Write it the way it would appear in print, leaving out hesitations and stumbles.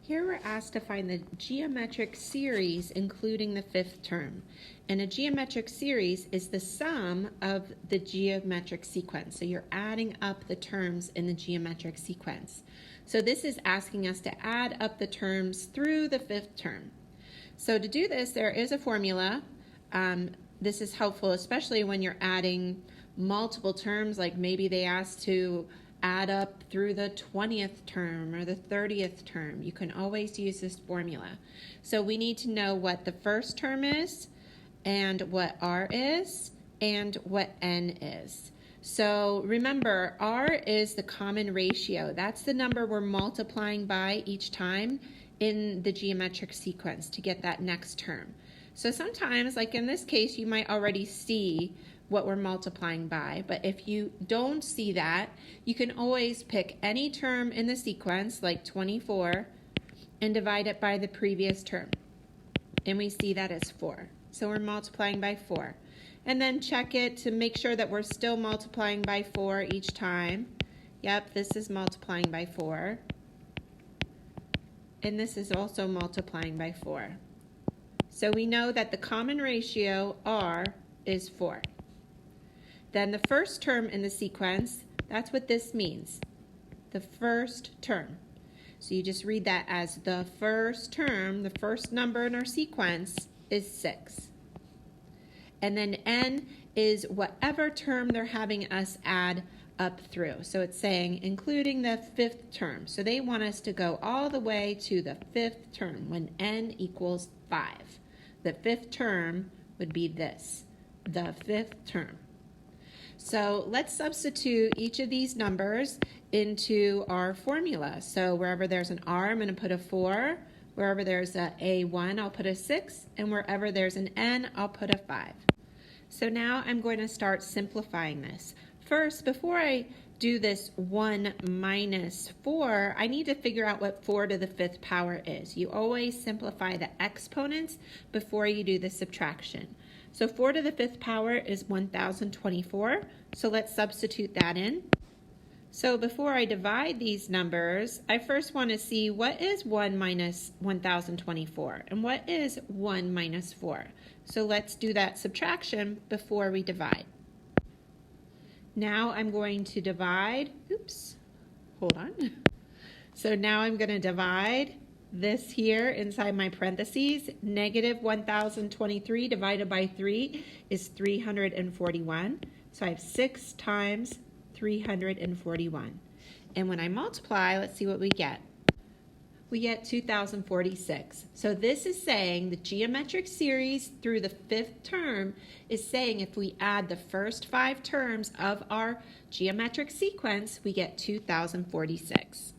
Here we're asked to find the geometric series including the fifth term. And a geometric series is the sum of the geometric sequence. So you're adding up the terms in the geometric sequence. So this is asking us to add up the terms through the fifth term. So to do this, there is a formula. This is helpful, especially when you're adding multiple terms, like maybe they ask to add up through the 20th term or the 30th term. You can always use this formula. So we need to know what the first term is and what R is and what N is. So remember, R is the common ratio. That's the number we're multiplying by each time in the geometric sequence to get that next term. So sometimes, like in this case, you might already see what we're multiplying by, but if you don't see that, you can always pick any term in the sequence, like 24, and divide it by the previous term. And we see that as 4. So we're multiplying by 4. And then check it to make sure that we're still multiplying by 4 each time. Yep, this is multiplying by 4. And this is also multiplying by 4. So we know that the common ratio, R, is 4. Then the first term in the sequence, that's what this means, the first term. So you just read that as the first term, the first number in our sequence is 6. And then N is whatever term they're having us add up through. So it's saying including the fifth term. So they want us to go all the way to the fifth term when N equals 5. The fifth term would be this, the fifth term. So let's substitute each of these numbers into our formula. So wherever there's an R, I'm going to put a 4. Wherever there's a A1, I'll put a 6. And wherever there's an N, I'll put a 5. So now I'm going to start simplifying this. First, before I do this 1 minus 4, I need to figure out what 4 to the 5th power is. You always simplify the exponents before you do the subtraction. So 4 to the 5th power is 1024, so let's substitute that in. So before I divide these numbers, I first want to see what is 1 minus 1024 and what is 1 minus 4. So let's do that subtraction before we divide. Now I'm going to divide, So now I'm going to divide this here inside my parentheses. Negative 1023 divided by 3 is 341. So I have 6 times 341. And when I multiply, let's see what we get. We get 2046. So this is saying the geometric series through the fifth term is saying if we add the first 5 terms of our geometric sequence, we get 2046.